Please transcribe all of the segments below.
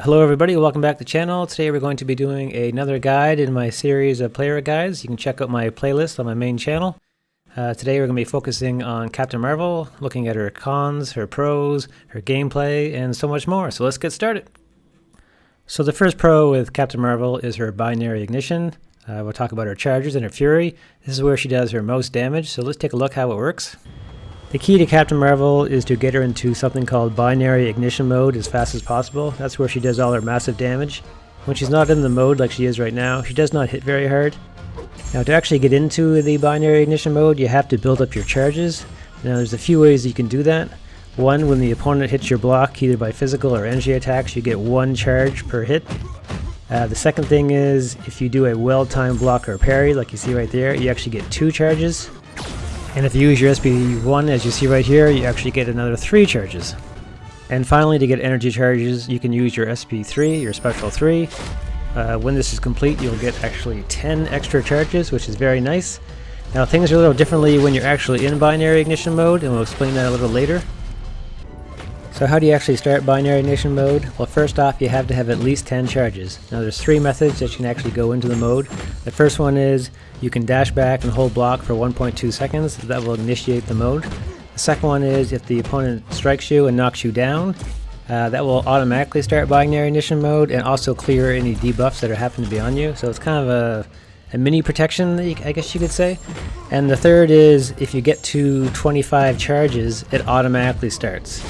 Hello everybody, welcome back to the channel. Today we're going to be doing another guide in my series of player guides. You can check out my playlist on my main channel. Today we're going to be focusing on Captain Marvel, looking at her cons, her pros, her gameplay, and so much more. So let's get started. So the first pro with Captain Marvel is her binary ignition. We'll talk about her charges and her fury. This is where she does her most damage, so let's take a look how it works. The key to Captain Marvel is to get her into something called binary ignition mode as fast as possible. That's where she does all her massive damage. When she's not in the mode like she is right now, she does not hit very hard. Now to actually get into the binary ignition mode, you have to build up your charges. Now there's a few ways you can do that. One, when the opponent hits your block, either by physical or energy attacks, you get one charge per hit. The second thing is, if you do a well-timed block or parry, like you see right there, you actually get 2 charges. And if you use your SP1, as you see right here, you actually get another 3 charges. And finally, to get energy charges, you can use your SP3, your special 3. When this is complete, you'll get actually 10 extra charges, which is very nice. Now things are a little differently when you're actually in binary ignition mode, and we'll explain that a little later. So how do you actually start binary ignition mode? Well, first off, you have to have at least 10 charges. Now there's 3 methods that you can actually go into the mode. The first one is you can dash back and hold block for 1.2 seconds. That will initiate the mode. The second one is if the opponent strikes you and knocks you down, that will automatically start binary ignition mode and also clear any debuffs that are happening to be on you. So it's kind of a mini protection, I guess you could say. And the third is if you get to 25 charges, it automatically starts.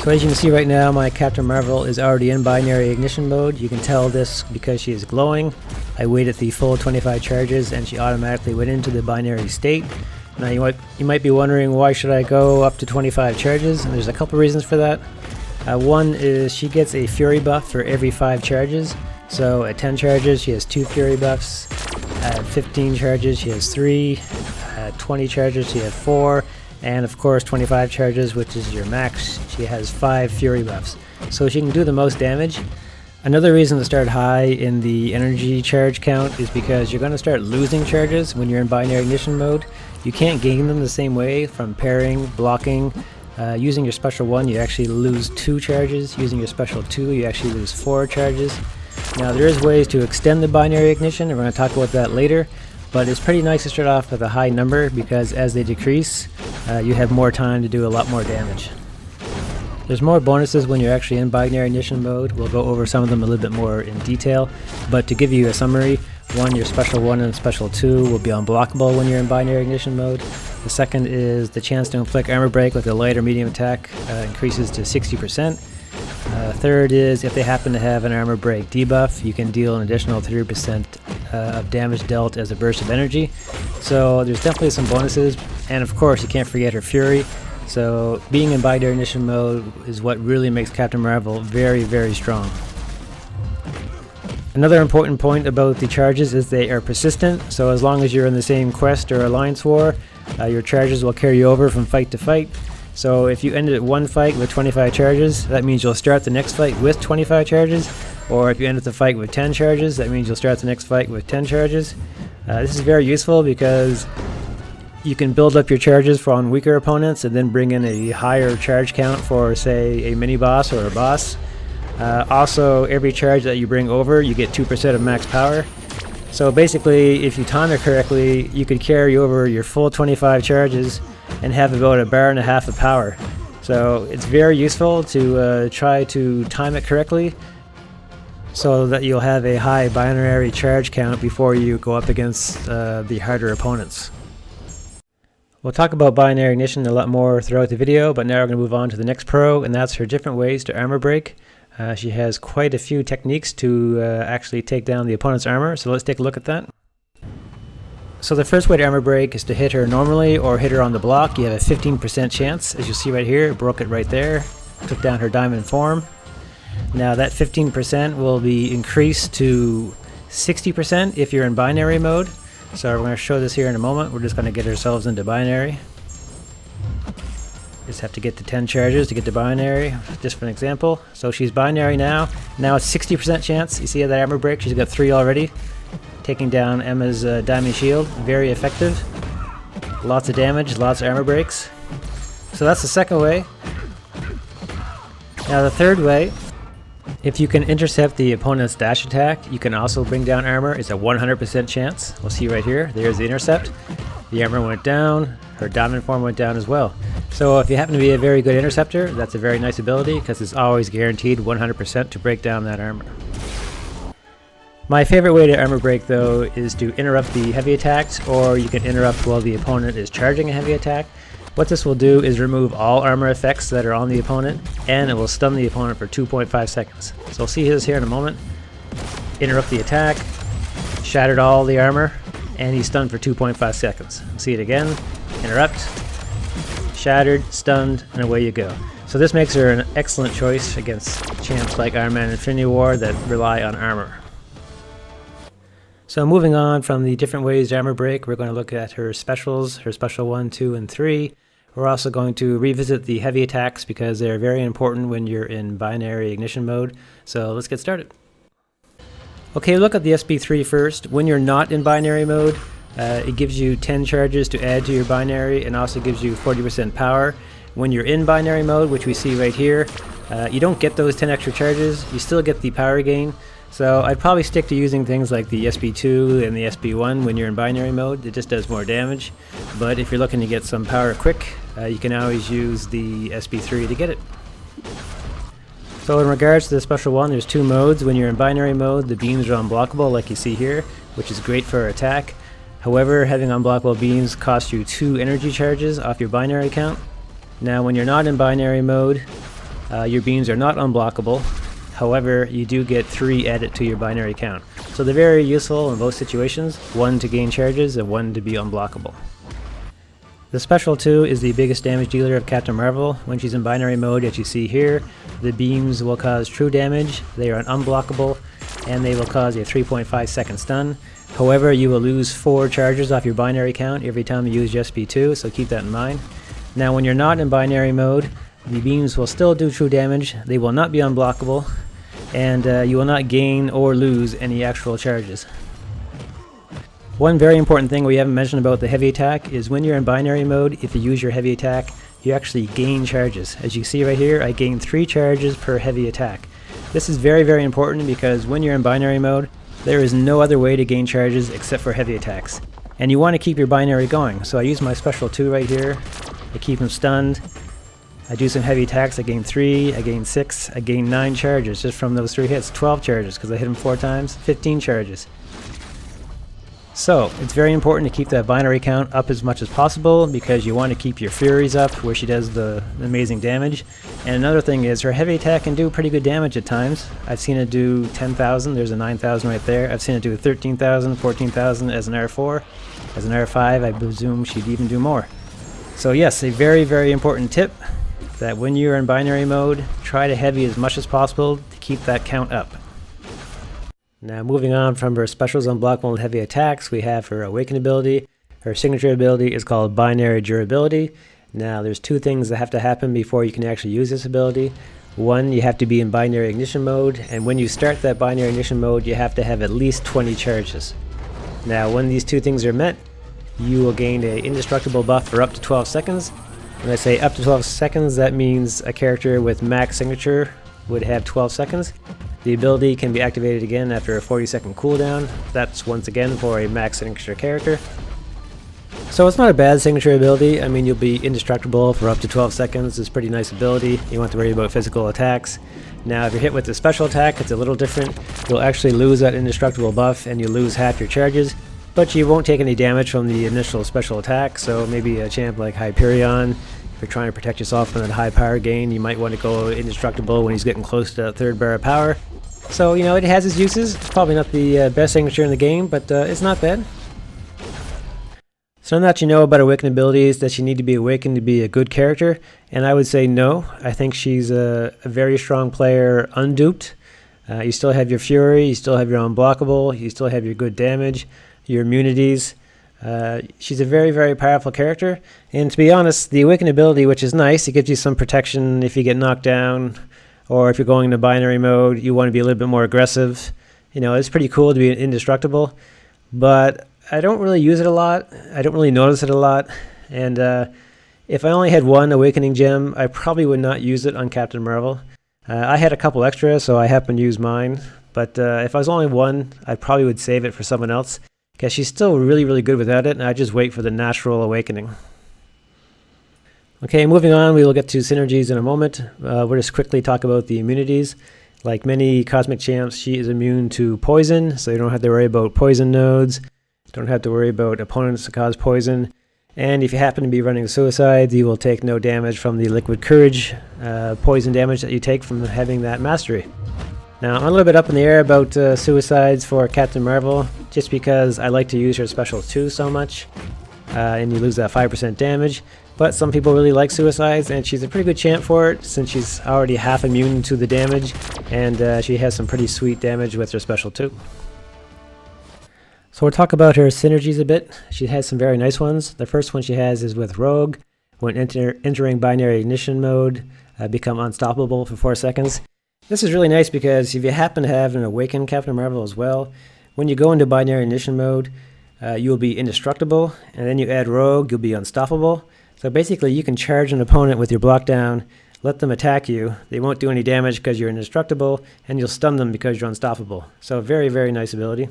So as you can see right now, my Captain Marvel is already in binary ignition mode. You can tell this because she is glowing. I waited the full 25 charges and she automatically went into the binary state. Now you might be wondering, why should I go up to 25 charges? And there's a couple reasons for that. One is she gets a fury buff for every 5 charges. So at 10 charges she has 2 fury buffs. At 15 charges she has 3. At 20 charges she has 4. And of course 25 charges, which is your max, she has 5 fury buffs. So she can do the most damage. Another reason to start high in the energy charge count is because you're going to start losing charges when you're in binary ignition mode. You can't gain them the same way from parrying, blocking. Using your special 1 you actually lose 2 charges. Using your special 2 you actually lose 4 charges. Now there is ways to extend the binary ignition, and we're going to talk about that later. But it's pretty nice to start off with a high number because as they decrease, you have more time to do a lot more damage. There's more bonuses when you're actually in binary ignition mode. We'll go over some of them a little bit more in detail. But to give you a summary, your special 1 and special 2 will be unblockable when you're in binary ignition mode. The second is the chance to inflict armor break with a light or medium attack increases to 60%. Third is if they happen to have an armor break debuff, you can deal an additional 30% of damage dealt as a burst of energy. So there's definitely some bonuses, and of course you can't forget her fury. So being in binary ignition mode is what really makes Captain Marvel very, very strong. Another important point about the charges is they are persistent, so as long as you're in the same quest or alliance war, your charges will carry over from fight to fight. So if you ended one fight with 25 charges, that means you'll start the next fight with 25 charges. Or if you ended the fight with 10 charges, that means you'll start the next fight with 10 charges. This is very useful because you can build up your charges for weaker opponents and then bring in a higher charge count for, say, a mini boss or a boss. Also, every charge that you bring over, you get 2% of max power. So basically, if you time it correctly, you could carry over your full 25 charges and have about 1.5 bars of power. So it's very useful to try to time it correctly so that you'll have a high binary charge count before you go up against the harder opponents. We'll talk about binary ignition a lot more throughout the video, but now we're going to move on to the next pro, and that's her different ways to armor break. She has quite a few techniques to actually take down the opponent's armor, so let's take a look at that. So the first way to armor break is to hit her normally or hit her on the block. You have a 15% chance, as you see right here. Broke it right there, took down her diamond form. Now that 15% will be increased to 60% if you're in binary mode. So we're going to show this here in a moment. We're just going to get ourselves into binary. Just have to get to 10 charges to get to binary, just for an example. So she's binary now. Now it's 60% chance. You see that armor break? She's got 3 already. Taking down Emma's diamond shield. Very effective. Lots of damage, lots of armor breaks. So that's the second way. Now the third way If you can intercept the opponent's dash attack, you can also bring down armor. It's a 100% chance. We'll see right here. There's the intercept. The armor went down. Her dominant form went down as well. So if you happen to be a very good interceptor, that's a very nice ability because it's always guaranteed 100% to break down that armor. My favorite way to armor break though is to interrupt the heavy attacks, or you can interrupt while the opponent is charging a heavy attack. What this will do is remove all armor effects that are on the opponent, and it will stun the opponent for 2.5 seconds. So we'll see this here in a moment. Interrupt the attack, shattered all the armor, and he's stunned for 2.5 seconds. See it again, interrupt, shattered, stunned, and away you go. So this makes her an excellent choice against champs like Iron Man and Infinity War that rely on armor. So moving on from the different ways to armor break, we're going to look at her specials, her special 1, 2, and 3. We're also going to revisit the heavy attacks because they're very important when you're in binary ignition mode. So let's get started. Okay, look at the SP3 first. When you're not in binary mode, it gives you 10 charges to add to your binary and also gives you 40% power. When you're in binary mode, which we see right here, you don't get those 10 extra charges. You still get the power gain. So I'd probably stick to using things like the SP2 and the SP1 when you're in binary mode. It just does more damage. But if you're looking to get some power quick, you can always use the SP3 to get it. So in regards to the special 1, there's 2 modes. When you're in binary mode, the beams are unblockable like you see here, which is great for attack. However, having unblockable beams costs you 2 energy charges off your binary count. Now when you're not in binary mode, your beams are not unblockable. However, you do get 3 added to your binary count. So they're very useful in both situations, 1 to gain charges and 1 to be unblockable. The special 2 is the biggest damage dealer of Captain Marvel. When she's in binary mode, as you see here, the beams will cause true damage, they are unblockable, and they will cause a 3.5 second stun. However, you will lose 4 charges off your binary count every time you use SP2, so keep that in mind. Now when you're not in binary mode, the beams will still do true damage, they will not be unblockable, and you will not gain or lose any actual charges. One very important thing we haven't mentioned about the heavy attack is when you're in binary mode, if you use your heavy attack, you actually gain charges. As you see right here, I gain 3 charges per heavy attack. This is very, very important because when you're in binary mode, there is no other way to gain charges except for heavy attacks. And you want to keep your binary going. So I use my special 2 right here. I keep him stunned. I do some heavy attacks, I gain 3, I gain 6, I gain 9 charges just from those 3 hits. 12 charges because I hit him 4 times, 15 charges. So it's very important to keep that binary count up as much as possible because you want to keep your Furies up where she does the amazing damage. And another thing is her heavy attack can do pretty good damage at times. I've seen it do 10,000, there's a 9,000 right there. I've seen it do 13,000, 14,000 as an R4. As an R5 I presume she'd even do more. So yes, a very, very important tip that when you're in binary mode, try to heavy as much as possible to keep that count up. Now moving on from her specials unblockable and heavy attacks, we have her awaken ability. Her signature ability is called binary durability. Now there's 2 things that have to happen before you can actually use this ability. One, you have to be in binary ignition mode, and when you start that binary ignition mode, you have to have at least 20 charges. Now when these 2 things are met, you will gain an indestructible buff for up to 12 seconds. When I say up to 12 seconds, that means a character with max signature would have 12 seconds. The ability can be activated again after a 40-second cooldown. That's once again for a max signature character. So it's not a bad signature ability. I mean, you'll be indestructible for up to 12 seconds. It's a pretty nice ability. You don't have to worry about physical attacks. Now, if you're hit with a special attack, it's a little different. You'll actually lose that indestructible buff and you lose half your charges. But you won't take any damage from the initial special attack, so maybe a champ like Hyperion, if you're trying to protect yourself from that high power gain, you might want to go indestructible when he's getting close to that 3rd bar of power. So, you know, it has its uses. It's probably not the best signature in the game, but it's not bad. So now that you know about awaken abilities, that you need to be awakened to be a good character, and I would say no. I think she's a very strong player unduped. You still have your Fury, you still have your Unblockable, you still have your good damage, your Immunities. She's a very, very powerful character, and to be honest, the awaken ability, which is nice, it gives you some protection if you get knocked down, or if you're going into binary mode, you want to be a little bit more aggressive. You know, it's pretty cool to be indestructible, but I don't really use it a lot. I don't really notice it a lot, and if I only had one awakening gem, I probably would not use it on Captain Marvel. I had a couple extra, so I happened to use mine. But if I was only one, I probably would save it for someone else, because she's still really, really good without it, and I just wait for the natural awakening. Okay, moving on, we will get to synergies in a moment. We'll just quickly talk about the immunities. Like many cosmic champs, she is immune to poison, so you don't have to worry about poison nodes. Don't have to worry about opponents that cause poison. And if you happen to be running suicides, you will take no damage from the liquid courage poison damage that you take from having that mastery. Now, I'm a little bit up in the air about suicides for Captain Marvel, just because I like to use her special 2 so much, and you lose that 5% damage. But some people really like suicides, and she's a pretty good champ for it, since she's already half immune to the damage, and she has some pretty sweet damage with her special 2. So we'll talk about her synergies a bit. She has some very nice ones. The first one she has is with Rogue. When entering binary ignition mode, become unstoppable for 4 seconds. This is really nice because if you happen to have an awakened Captain Marvel as well, when you go into binary ignition mode, you'll be indestructible, and then you add Rogue, you'll be unstoppable. So basically you can charge an opponent with your block down, let them attack you, they won't do any damage because you're indestructible, and you'll stun them because you're unstoppable. So very, very nice ability.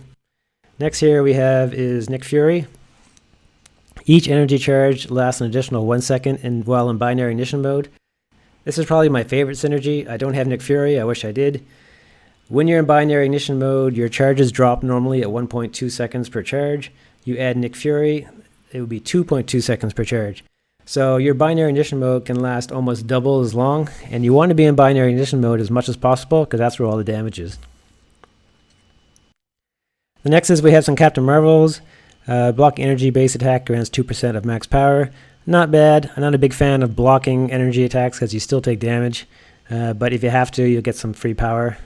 Next here we have is Nick Fury. Each energy charge lasts an additional 1 second while in binary ignition mode. This is probably my favorite synergy. I don't have Nick Fury, I wish I did. When you're in binary ignition mode, your charges drop normally at 1.2 seconds per charge. You add Nick Fury, it would be 2.2 seconds per charge. So your binary ignition mode can last almost double as long, and you want to be in binary ignition mode as much as possible because that's where all the damage is. The next is we have some Captain Marvels. Block energy base attack grants 2% of max power. Not bad. I'm not a big fan of blocking energy attacks because you still take damage. But if you have to, you'll get some free power.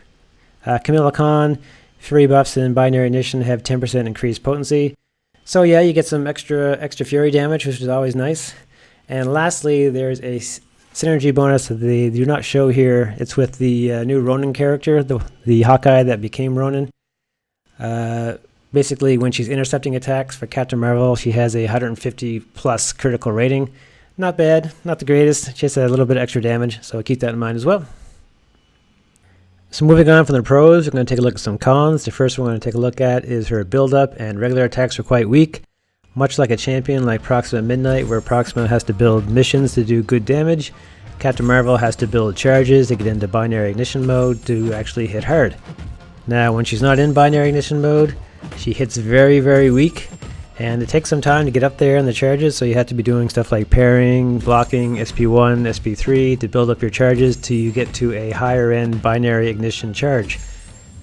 Camilla Khan, Fury buffs in binary ignition have 10% increased potency. So yeah, you get some extra Fury damage, which is always nice. And lastly, there's a synergy bonus that they do not show here. It's with the new Ronin character, the Hawkeye that became Ronin. Basically, when she's intercepting attacks for Captain Marvel, she has a 150 plus critical rating. Not bad, not the greatest, just a little bit of extra damage, so keep that in mind as well. So moving on from the pros, we're going to take a look at some cons. The first one we're going to take a look at is her build-up and regular attacks are quite weak. Much like a champion like Proxima Midnight, where Proxima has to build missions to do good damage, Captain Marvel has to build charges to get into binary ignition mode to actually hit hard. Now, when she's not in binary ignition mode, she hits very, very weak, and it takes some time to get up there in the charges, so you have to be doing stuff like parrying, blocking, SP1, SP3 to build up your charges till you get to a higher end binary ignition charge.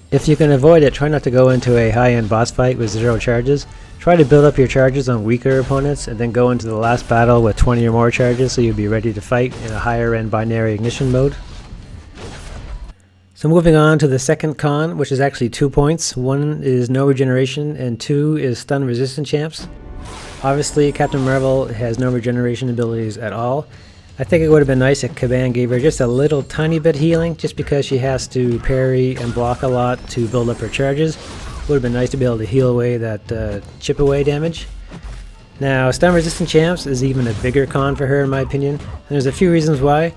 If you can avoid it, try not to go into a high-end boss fight with 0 charges. Try to build up your charges on weaker opponents and then go into the last battle with 20 or more charges so you'll be ready to fight in a higher end binary ignition mode. So moving on to the second con, which is actually 2 points. 1 is no regeneration and 2 is stun resistant champs. Obviously Captain Marvel has no regeneration abilities at all. I think it would have been nice if Caban gave her just a little tiny bit healing, just because she has to parry and block a lot to build up her charges. Would have been nice to be able to heal away that chip away damage. Now, stun resistant champs is even a bigger con for her in my opinion, and there's a few reasons why.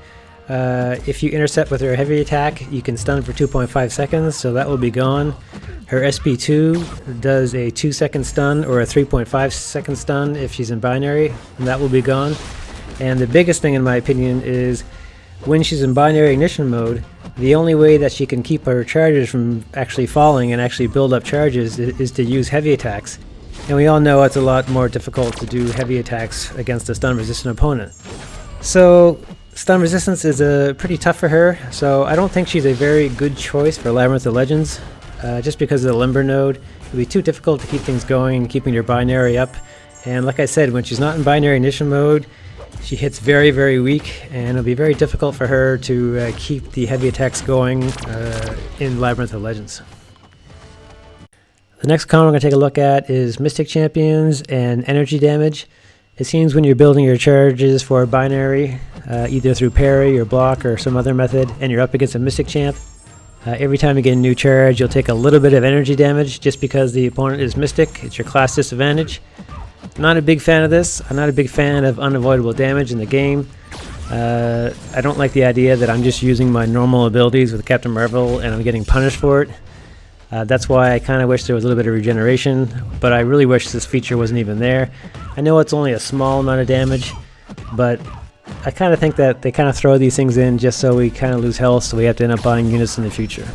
If you intercept with her heavy attack, you can stun for 2.5 seconds, so that will be gone. Her SP2 does a 2-second stun or a 3.5 second stun if she's in binary, and that will be gone. And the biggest thing in my opinion is when she's in binary ignition mode, the only way that she can keep her charges from actually falling and actually build up charges is to use heavy attacks. And we all know it's a lot more difficult to do heavy attacks against a stun resistant opponent. So stun resistance is pretty tough for her, so I don't think she's a very good choice for Labyrinth of Legends. Just because of the limber node, it'll be too difficult to keep things going and keeping your binary up. And like I said, when she's not in binary ignition mode, she hits very, very weak, and it'll be very difficult for her to keep the heavy attacks going in Labyrinth of Legends. The next con we're going to take a look at is Mystic Champions and energy damage. It seems when you're building your charges for binary, either through parry or block or some other method, and you're up against a Mystic Champ, every time you get a new charge, you'll take a little bit of energy damage just because the opponent is Mystic. It's your class disadvantage. Not a big fan of this. I'm not a big fan of unavoidable damage in the game. I don't like the idea that I'm just using my normal abilities with Captain Marvel and I'm getting punished for it. That's why I kind of wish there was a little bit of regeneration, but I really wish this feature wasn't even there. I know it's only a small amount of damage, but I kind of think that they kind of throw these things in just so we kind of lose health, so we have to end up buying units in the future.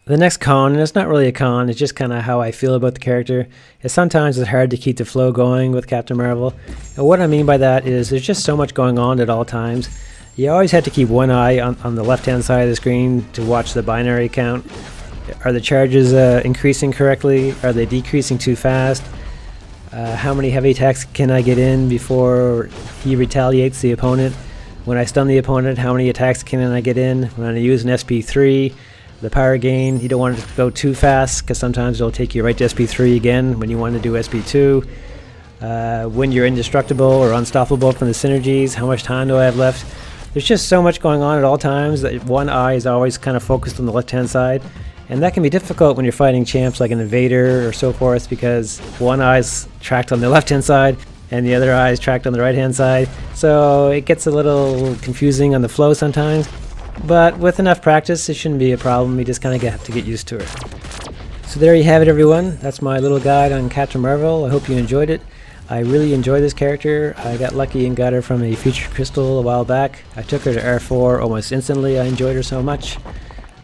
The next con, and it's not really a con, it's just kind of how I feel about the character, is sometimes it's hard to keep the flow going with Captain Marvel. And what I mean by that is there's just so much going on at all times. You always have to keep one eye on the left-hand side of the screen to watch the binary count. Are the charges increasing correctly? Are they decreasing too fast? How many heavy attacks can I get in before he retaliates the opponent? When I stun the opponent, how many attacks can I get in? When I use an SP3, the power gain, you don't want it to go too fast because sometimes it'll take you right to SP3 again when you want to do SP2. When you're indestructible or unstoppable from the synergies, how much time do I have left? There's just so much going on at all times that one eye is always kind of focused on the left-hand side. And that can be difficult when you're fighting champs like an Invader or so forth, because one eye's tracked on the left-hand side and the other eye is tracked on the right-hand side. So it gets a little confusing on the flow sometimes. But with enough practice, it shouldn't be a problem. You just kind of have to get used to it. So there you have it, everyone. That's my little guide on Captain Marvel. I hope you enjoyed it. I really enjoy this character. I got lucky and got her from a featured crystal a while back. I took her to R4 almost instantly. I enjoyed her so much.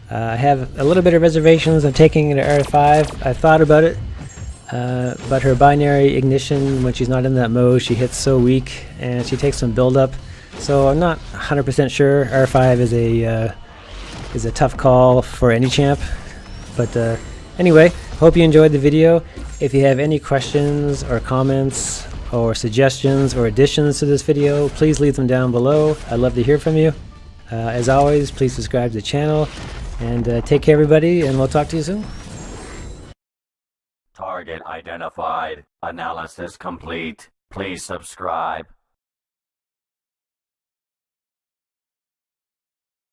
I have a little bit of reservations on taking her to R5. I've thought about it, but her binary ignition, when she's not in that mode, she hits so weak and she takes some build up. So I'm not 100% sure. R5 is a tough call for any champ. But anyway, hope you enjoyed the video. If you have any questions or comments or suggestions or additions to this video, please leave them down below. I'd love to hear from you. As always, please subscribe to the channel. And take care, everybody, and we'll talk to you soon. Target identified. Analysis complete. Please subscribe.